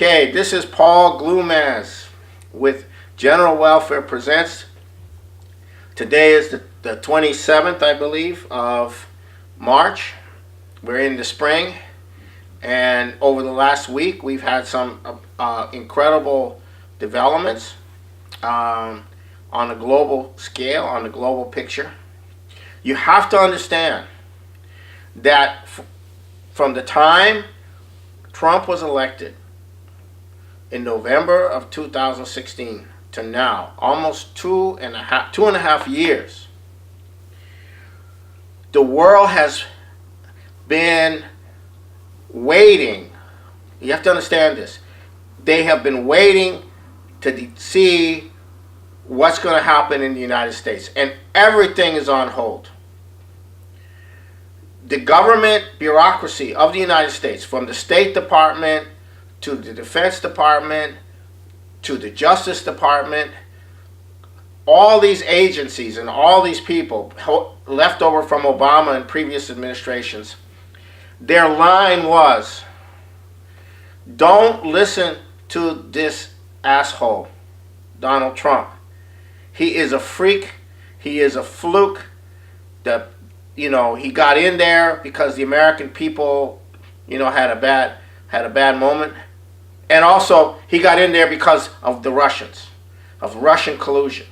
Okay, this is Paul Glumaz with General Welfare Presents. Today is the 27th, I believe, of March. We're in the spring, and over the last week we've had some incredible developments on a global scale, on the global picture. You have to understand that from the time Trump was elected in November of 2016 to now, almost two and a half years, the world has been waiting. You have to understand this. They have been waiting to see what's going to happen in the United States, and everything is on hold. The government bureaucracy of the United States, from the State Department to the Defense Department to the Justice Department, all these agencies and all these people left over from Obama and previous administrations, their line was, don't listen to this asshole, Donald Trump. He is a freak. He is a fluke. He got in there because the American people, had a bad moment. And also, he got in there because of the Russians, of Russian collusion.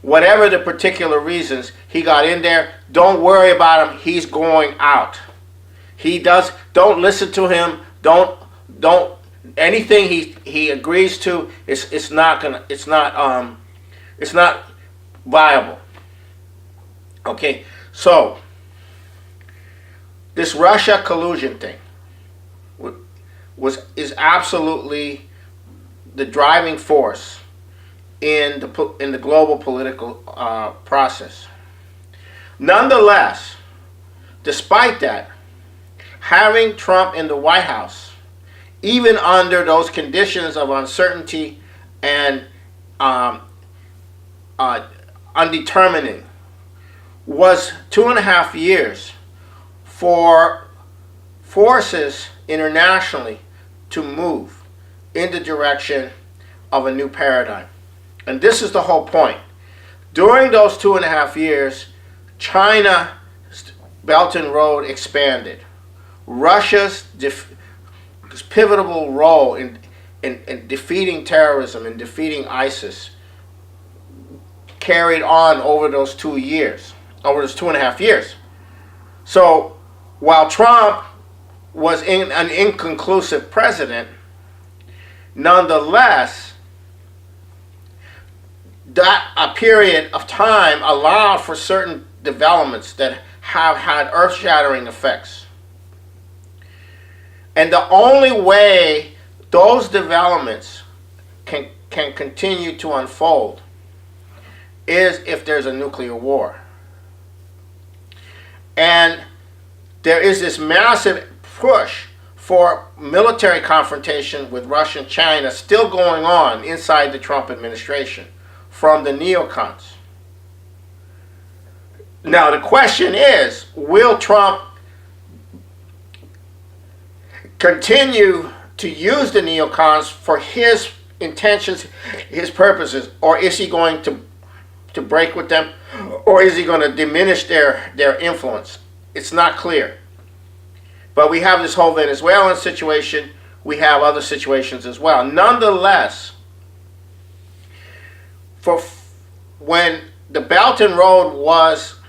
Whatever the particular reasons, he got in there. Don't worry about him. He's going out. Don't listen to him. Don't anything he agrees to. It's not viable. Okay, so this Russia collusion thing is absolutely the driving force in the global political process. Nonetheless, despite that, having Trump in the White House, even under those conditions of uncertainty and undetermining, was 2.5 years for forces internationally to move in the direction of a new paradigm. And this is the whole point. During those 2.5 years, China's Belt and Road expanded. Russia's pivotal role in defeating terrorism and defeating ISIS carried on over those 2 years, over those 2.5 years. So while Trump was an inconclusive president, nonetheless, that period of time allowed for certain developments that have had earth-shattering effects. And the only way those developments can continue to unfold is if there's a nuclear war. And there is this massive push for military confrontation with Russia and China still going on inside the Trump administration from the neocons. Now the question is, will Trump continue to use the neocons for his intentions, his purposes, or is he going to break with them, or is he going to diminish their influence? It's not clear. But we have this whole Venezuelan situation. We have other situations as well. Nonetheless, when the Belt and Road was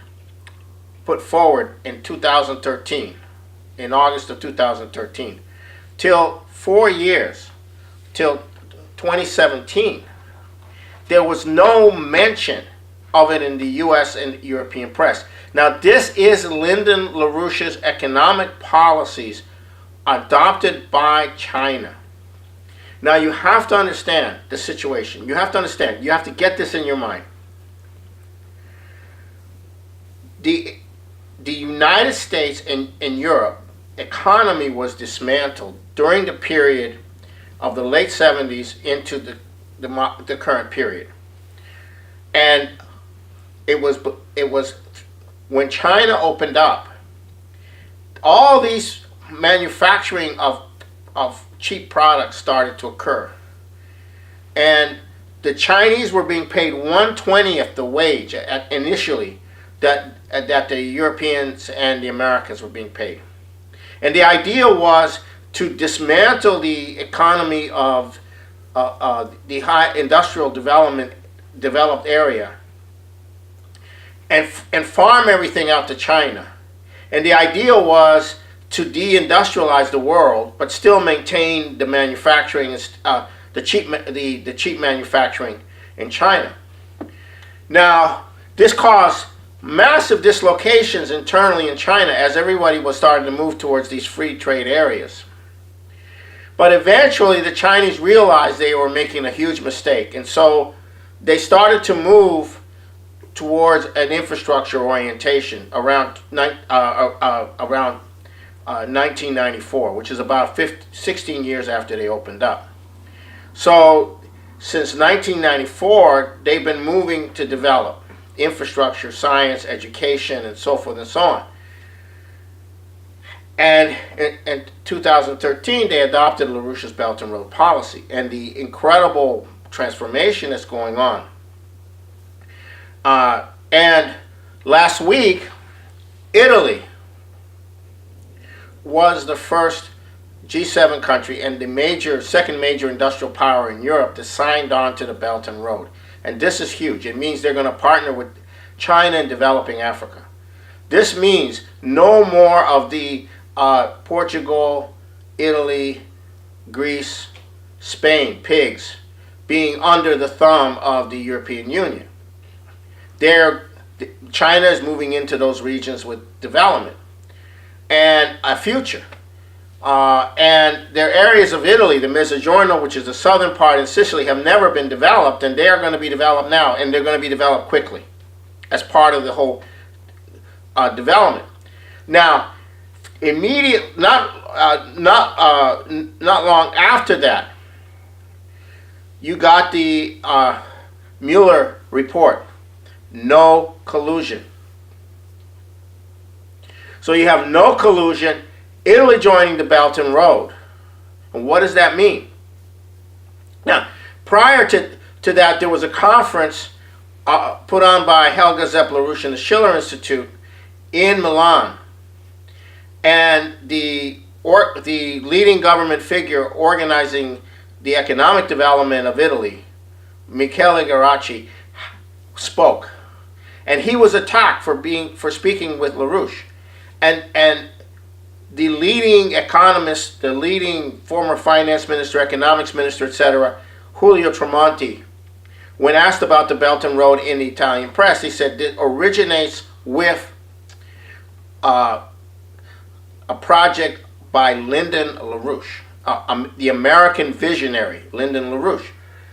put forward in 2013, in August of 2013, till 4 years, till 2017, there was no mention of it in the U.S. and European press. Now, this is Lyndon LaRouche's economic policies adopted by China. Now, you have to understand the situation. You have to understand. You have to get this in your mind. The United States and Europe economy was dismantled during the period of the late 70s into the current period. And it was when China opened up, all these manufacturing of cheap products started to occur. And the Chinese were being paid 1/20th the wage initially that the Europeans and the Americans were being paid. And the idea was to dismantle the economy of the high industrial developed area and farm everything out to China. And the idea was to deindustrialize the world, but still maintain the manufacturing, the cheap manufacturing in China. Now, this caused massive dislocations internally in China as everybody was starting to move towards these free trade areas. But eventually, the Chinese realized they were making a huge mistake, and so they started to move towards an infrastructure orientation around 1994, which is about 16 years after they opened up. So since 1994, they've been moving to develop infrastructure, science, education, and so forth and so on. And in 2013, they adopted LaRouche's Belt and Road policy, and the incredible transformation that's going on. And last week, Italy was the first G7 country and the second major industrial power in Europe that signed on to the Belt and Road. And this is huge. It means they're going to partner with China in developing Africa. This means no more of the Portugal, Italy, Greece, Spain, pigs, being under the thumb of the European Union. China is moving into those regions with development and a future. And there are areas of Italy, the Mezzogiorno, which is the southern part, in Sicily, have never been developed, and they are going to be developed now, and they're going to be developed quickly as part of the whole development. Now, not long after that, you got the Mueller report. No collusion. So you have no collusion, Italy joining the Belt and Road. And what does that mean? Now, prior to that, there was a conference put on by Helga Zepp LaRouche and the Schiller Institute in Milan. And the leading government figure organizing the economic development of Italy, Michele Garacci, spoke. And he was attacked for speaking with LaRouche. And the leading economist, the leading former finance minister, economics minister, etc., Julio Tremonti, when asked about the Belt and Road in the Italian press, he said it originates with a project by Lyndon LaRouche, the American visionary, Lyndon LaRouche.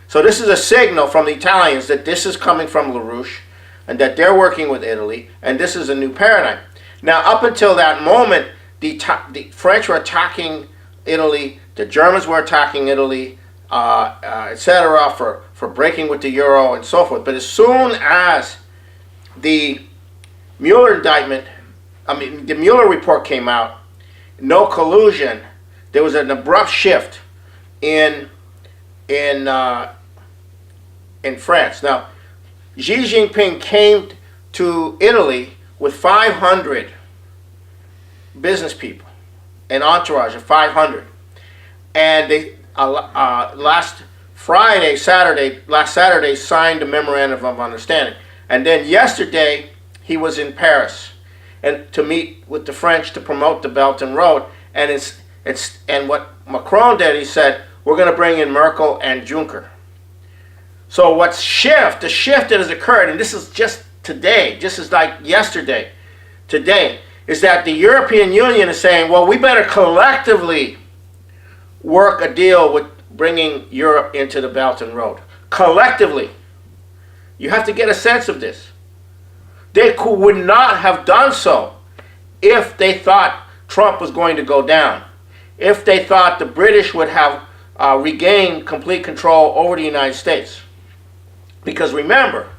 So this is a signal from the Italians that this is coming from LaRouche and that they're working with Italy, and this is a new paradigm. Now, up until that moment, the French were attacking Italy, the Germans were attacking Italy, etc., for breaking with the euro and so forth. But as soon as the Mueller the Mueller report came out, no collusion, there was an abrupt shift in France. Now, Xi Jinping came to Italy with 500 business people, an entourage of 500, and they last Saturday signed a memorandum of understanding, and then yesterday he was in Paris and to meet with the French to promote the Belt and Road, and and what Macron did, he said, we're going to bring in Merkel and Juncker. So the shift that has occurred, and this is just today, just as like yesterday, today, is that the European Union is saying, well, we better collectively work a deal with bringing Europe into the Belt and Road. Collectively. You have to get a sense of this. They would not have done so if they thought Trump was going to go down, if they thought the British would have regained complete control over the United States. Because remember,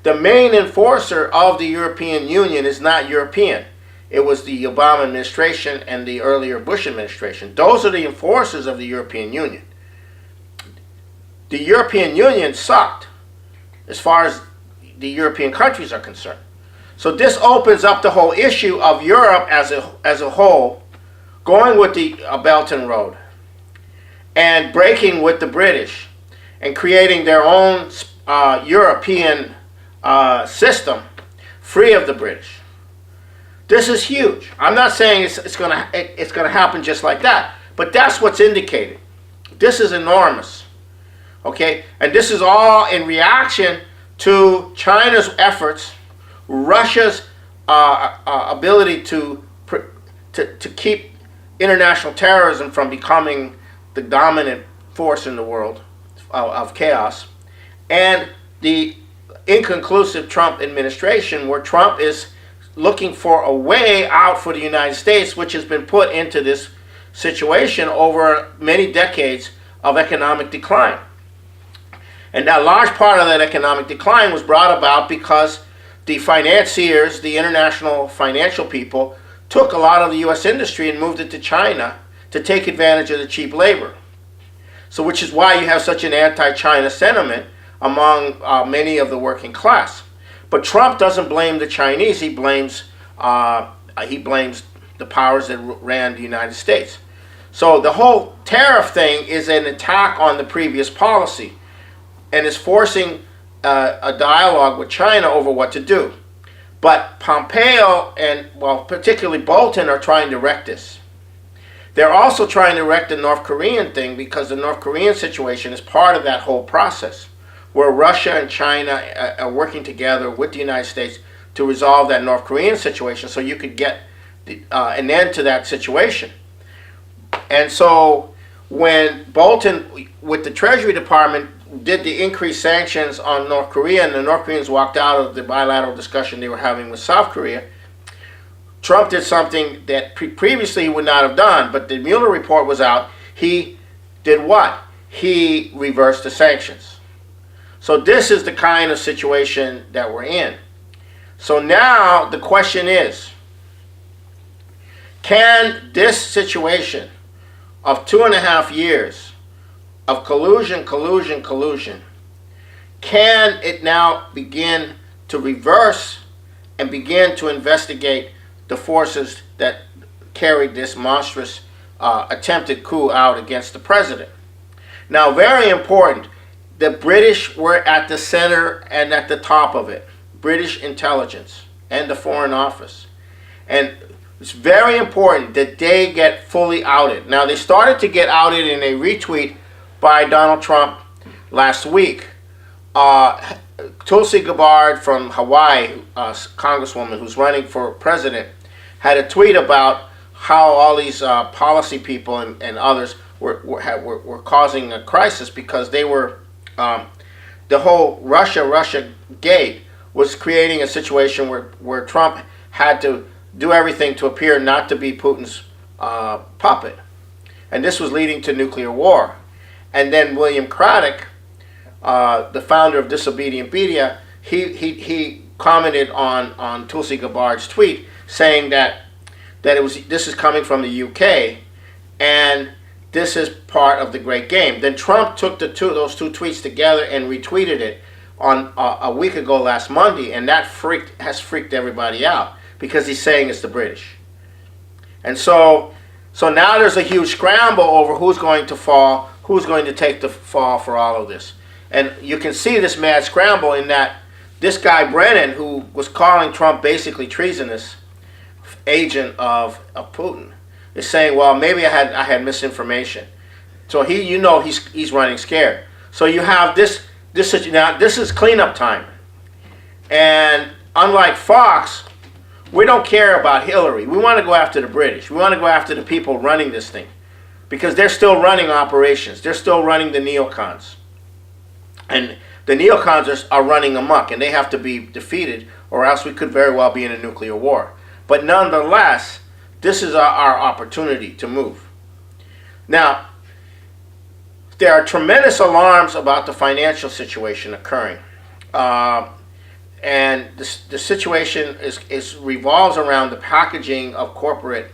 the main enforcer of the European Union is not European. it was the Obama administration and the earlier Bush administration. Those are the enforcers of the European Union. The European Union sucked as far as the European countries are concerned. So this opens up the whole issue of Europe as a whole going with the Belt and Road and breaking with the British and creating their own European system free of the British. This is huge. I'm not saying it's gonna happen just like that, but that's what's indicated. This is enormous, okay? And this is all in reaction to China's efforts, Russia's ability to keep international terrorism from becoming the dominant force in the world of chaos, and the inconclusive Trump administration, where Trump is looking for a way out for the United States, which has been put into this situation over many decades of economic decline. And a large part of that economic decline was brought about because the financiers, the international financial people, took a lot of the U.S. industry and moved it to China to take advantage of the cheap labor. So which is why you have such an anti-China sentiment among many of the working class. But Trump doesn't blame the Chinese. He blames the powers that ran the United States. So the whole tariff thing is an attack on the previous policy, and is forcing a dialogue with China over what to do. But Pompeo and, well, particularly Bolton are trying to wreck this. They're also trying to wreck the North Korean thing, because the North Korean situation is part of that whole process, where Russia and China are working together with the United States to resolve that North Korean situation so you could get an end to that situation. And so when Bolton, with the Treasury Department, did the increased sanctions on North Korea, and the North Koreans walked out of the bilateral discussion they were having with South Korea, Trump did something that previously he would not have done, but the Mueller report was out. He did what? He reversed the sanctions. So this is the kind of situation that we're in. So now the question is, can this situation of 2.5 years of collusion, can it now begin to reverse and begin to investigate the forces that carried this monstrous attempted coup out against the president? Now, very important, the British were at the center and at the top of it. British intelligence and the Foreign Office. And it's very important that they get fully outed. Now, they started to get outed in a retweet by Donald Trump last week. Tulsi Gabbard from Hawaii, congresswoman who's running for president, had a tweet about how all these policy people and others were causing a crisis because they were, the whole Russiagate was creating a situation where Trump had to do everything to appear not to be Putin's puppet. And this was leading to nuclear war. And then William Craddock, the founder of Disobedient Media, he commented on Tulsi Gabbard's tweet, saying that this is coming from the UK, and this is part of the great game. Then Trump took those two tweets together and retweeted it on a week ago last Monday, and that has freaked everybody out because he's saying it's the British. And so now there's a huge scramble over who's going to fall, who's going to take the fall for all of this. And you can see this mad scramble in that this guy Brennan, who was calling Trump basically treasonous agent of Putin, is saying, well, maybe I had misinformation. So he's running scared. So you have this now this is cleanup time. And unlike Fox, we don't care about Hillary. We want to go after the British. We want to go after the people running this thing, because they're still running operations. They're still running the neocons. And the neocons are running amok, and they have to be defeated, or else we could very well be in a nuclear war. But nonetheless, this is our opportunity to move. Now, there are tremendous alarms about the financial situation occurring. And the situation is revolves around the packaging of corporate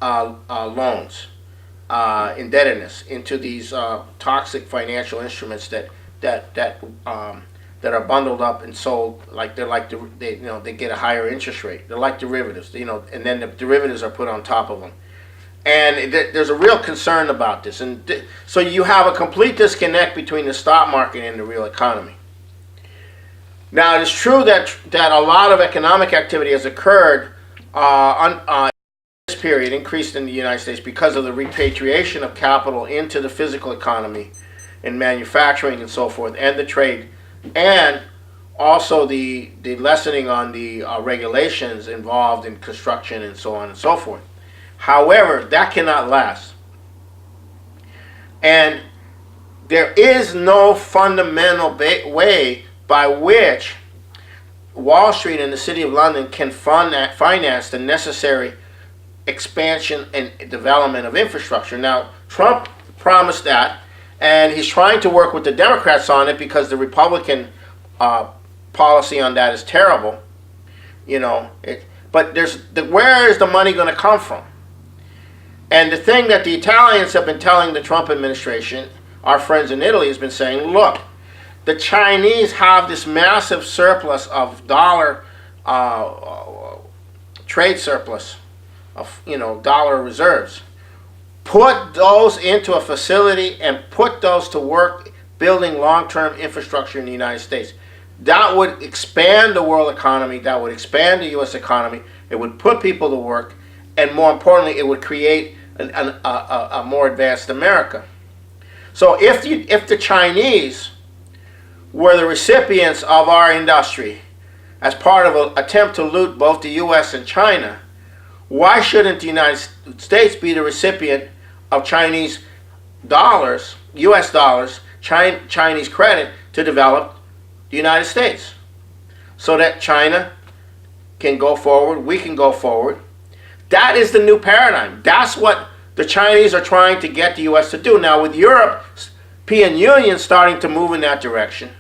loans, indebtedness into these toxic financial instruments that are bundled up and sold like they get a higher interest rate. They're like derivatives, and then the derivatives are put on top of them. And there's a real concern about this, and so you have a complete disconnect between the stock market and the real economy. Now, it is true that a lot of economic activity has occurred in this period, increased in the United States because of the repatriation of capital into the physical economy and manufacturing and so forth, and the trade, and also the lessening on the regulations involved in construction and so on and so forth. However, that cannot last. And there is no fundamental way by which Wall Street and the City of London can finance the necessary expansion and development of infrastructure. Now, Trump promised that, and he's trying to work with the Democrats on it because the Republican policy on that is terrible. But where is the money going to come from? And the thing that the Italians have been telling the Trump administration, our friends in Italy, has been saying, look, the Chinese have this massive surplus of dollar trade surplus of dollar reserves. Put those into a facility and put those to work building long-term infrastructure in the United States. That would expand the world economy. That would expand the U.S. economy. It would put people to work, and more importantly, it would create a more advanced America. So if the Chinese were the recipients of our industry as part of an attempt to loot both the U.S. and China, why shouldn't the United States be the recipient of Chinese dollars, U.S. dollars, Chinese credit to develop the United States, so that China can go forward, we can go forward? That is the new paradigm. That's what the Chinese are trying to get the U.S. to do. Now, with European Union starting to move in that direction,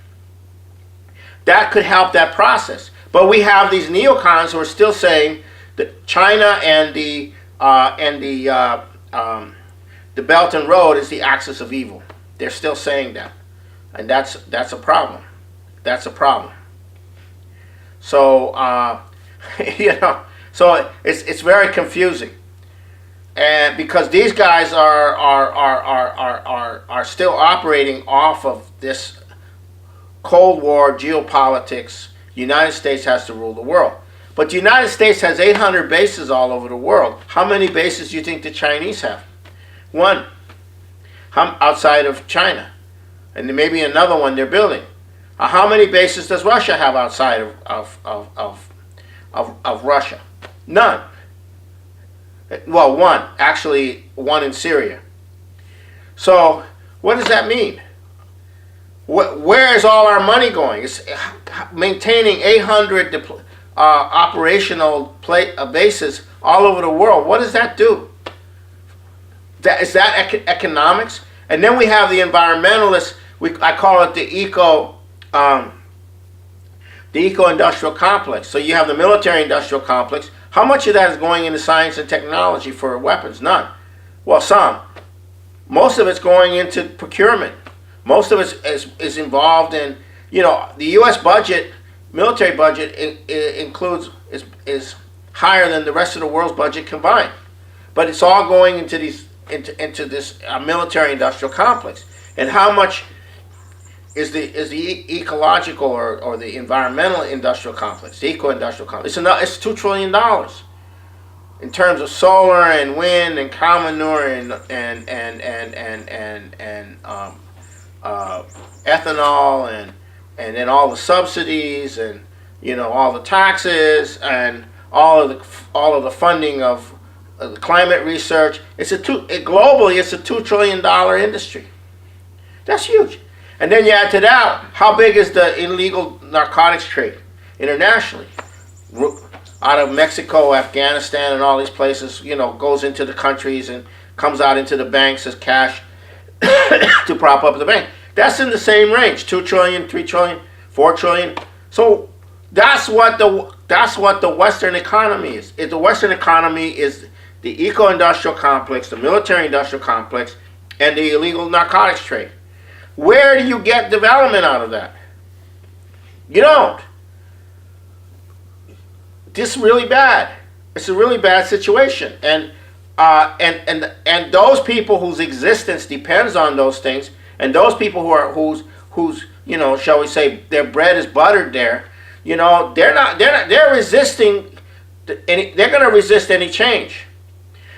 that could help that process. But we have these neocons who are still saying that China and the Belt and Road is the axis of evil. They're still saying that, and that's a problem. That's a problem. So so it's very confusing, and because these guys are still operating off of this Cold War geopolitics. The United States has to rule the world. But the United States has 800 bases all over the world. How many bases do you think the Chinese have? One. Outside of China. And there may be another one they're building. How many bases does Russia have outside of Russia? None. Well, one. Actually, one in Syria. So, what does that mean? Where is all our money going? It's maintaining 800 operational bases all over the world. What does that do? Is that economics? And then we have the environmentalists. I call it the eco-industrial complex. So you have the military-industrial complex. How much of that is going into science and technology for weapons? None. Well, some. Most of it's going into procurement. Most of it is involved in, the U.S. budget, military budget is higher than the rest of the world's budget combined, but it's all going into this military-industrial complex. And how much is the ecological or the environmental industrial complex, the eco-industrial complex? It's $2 trillion in terms of solar and wind and cow manure and ethanol and then all the subsidies and all the taxes and all of the funding of the climate research. Globally it's a $2 trillion industry. That's huge. And then you add to that, how big is the illegal narcotics trade internationally? Out of Mexico, Afghanistan, and all these places, goes into the countries and comes out into the banks as cash to prop up the bank. That's in the same range, 2 trillion, 3 trillion, 4 trillion. So That's what the Western economy is. The Western economy is the eco-industrial complex, the military-industrial complex, and the illegal narcotics trade. Where do you get development out of that? You don't. This is really bad. It's a really bad situation, and those people whose existence depends on those things, and those people whose you know, shall we say, their bread is buttered there, you know, they're resisting they're going to resist any change.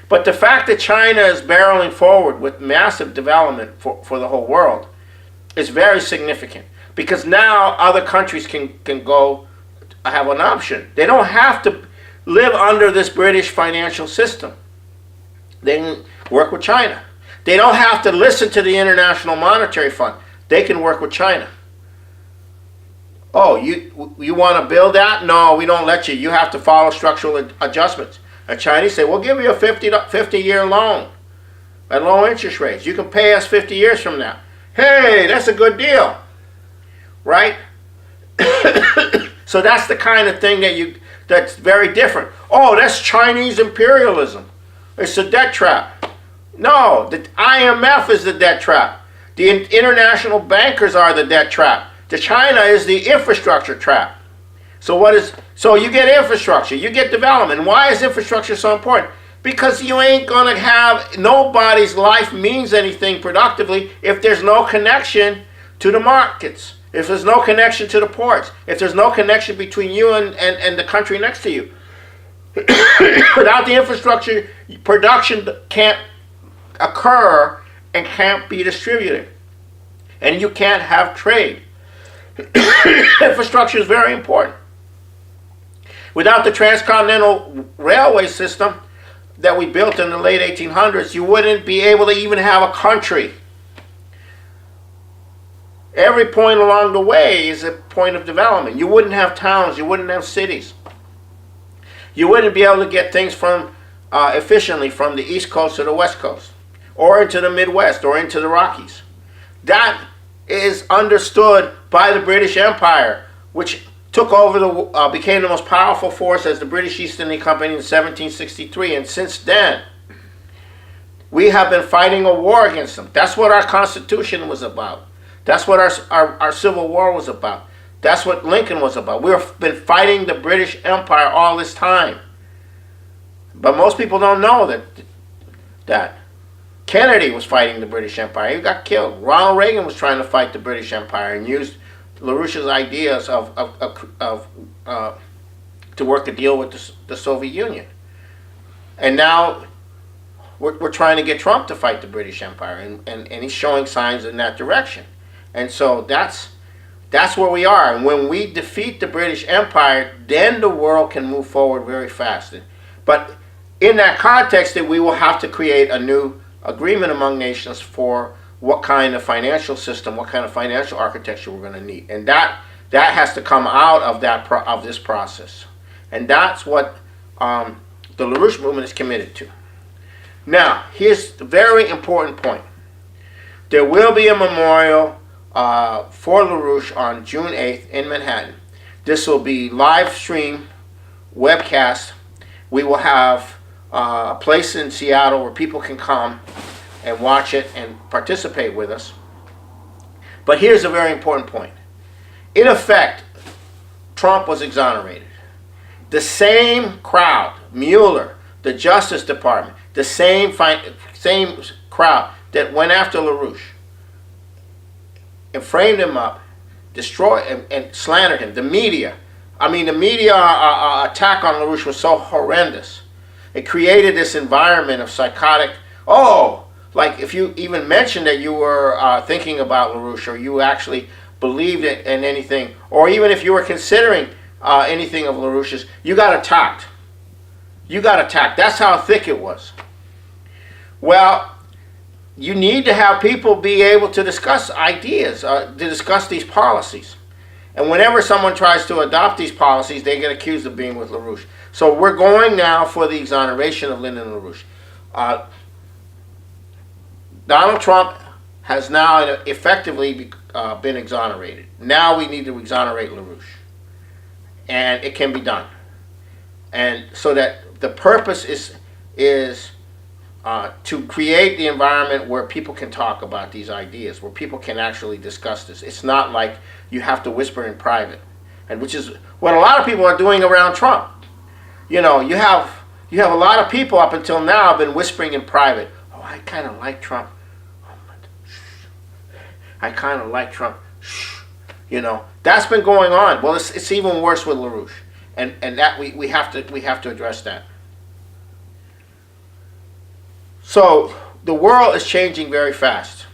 But the fact that China is barreling forward with massive development for the whole world is very significant, because now other countries can go have an option. They don't have to live under this British financial system. They can work with China. They don't have to listen to the International Monetary Fund. They can work with China. Oh, you want to build that? No, we don't let you. You have to follow structural adjustments. The Chinese say, we'll give you a 50-year loan at low interest rates. You can pay us 50 years from now. Hey, that's a good deal, right? So that's the kind of thing that's very different. Oh, that's Chinese imperialism. It's a debt trap. No, the IMF is the debt trap. The international bankers are the debt trap. The China is the infrastructure trap. So you get infrastructure, you get development. Why is infrastructure so important? Because you ain't gonna have, nobody's life means anything productively if there's no connection to the markets, if there's no connection to the ports, if there's no connection between you and the country next to you. Without the infrastructure, production can't occur and can't be distributed. And you can't have trade. Infrastructure is very important. Without the transcontinental railway system that we built in the late 1800s, you wouldn't be able to even have a country. Every point along the way is a point of development. You wouldn't have towns, you wouldn't have cities. You wouldn't be able to get things from efficiently from the East Coast to the West Coast, or into the Midwest, or into the Rockies. That is understood by the British Empire, which took over became the most powerful force as the British East India Company in 1763, and since then, we have been fighting a war against them. That's what our Constitution was about. That's what our Civil War was about. That's what Lincoln was about. We've been fighting the British Empire all this time. But most people don't know that Kennedy was fighting the British Empire. He got killed. Ronald Reagan was trying to fight the British Empire and used LaRouche's ideas to work a deal with the Soviet Union. And now we're trying to get Trump to fight the British Empire, and he's showing signs in that direction. And so that's where we are. And when we defeat the British Empire, then the world can move forward very fast. But in that context, that we will have to create a new agreement among nations for what kind of financial system, what kind of financial architecture we're going to need, and that has to come out of this process, and that's what the LaRouche movement is committed to. Now, here's the very important point: there will be a memorial for LaRouche on June 8th in Manhattan. This will be live stream, webcast. We will have a place in Seattle where people can come and watch it and participate with us. But here's a very important point. In effect, Trump was exonerated. The same crowd, Mueller, the Justice Department, the same crowd that went after LaRouche and framed him up, destroyed and slandered him. The media. I mean, the media attack on LaRouche was so horrendous. It created this environment of psychotic, like if you even mentioned that you were thinking about LaRouche, or you actually believed in anything, or even if you were considering anything of LaRouche's, you got attacked. You got attacked. That's how thick it was. Well, you need to have people be able to discuss ideas, to discuss these policies. And whenever someone tries to adopt these policies, they get accused of being with LaRouche. So we're going now for the exoneration of Lyndon LaRouche. Donald Trump has now effectively been exonerated. Now we need to exonerate LaRouche. and it can be done. And so that the purpose is to create the environment where people can talk about these ideas, where people can actually discuss this. It's not like you have to whisper in private, and which is what a lot of people are doing around Trump. You know, you have a lot of people up until now have been whispering in private. Oh, I kind of like Trump. I kind of like Trump. You know, that's been going on. Well, it's even worse with LaRouche, and that we have to address that. So the world is changing very fast,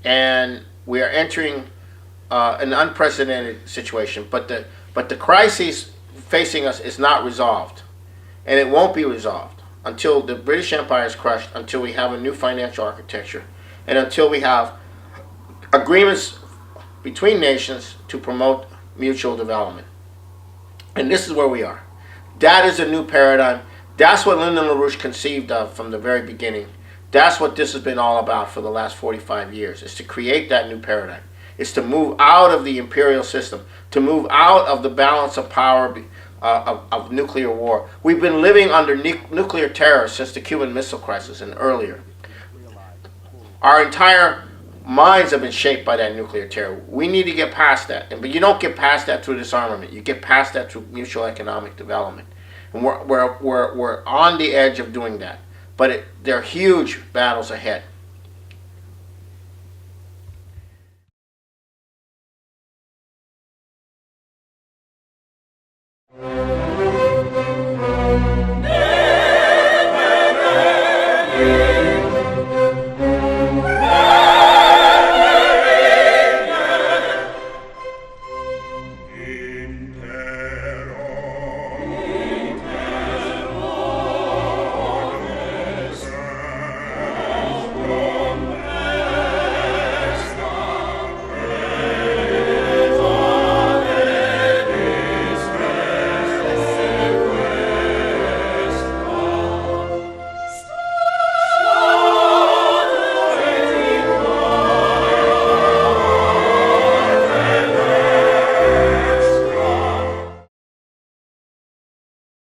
and we are entering an unprecedented situation. But the crisis facing us is not resolved, and it won't be resolved until the British Empire is crushed, until we have a new financial architecture, and until we have agreements between nations to promote mutual development. And this is where we are. That is a new paradigm. That's what Lyndon LaRouche conceived of from the very beginning. That's what this has been all about for the last 45 years, is to create that new paradigm. It's to move out of the imperial system, to move out of the balance of power of nuclear war. We've been living under nuclear terror since the Cuban Missile Crisis and earlier. Our entire minds have been shaped by that nuclear terror. We need to get past that. But you don't get past that through disarmament. You get past that through mutual economic development. And we're on the edge of doing that. But there are huge battles ahead.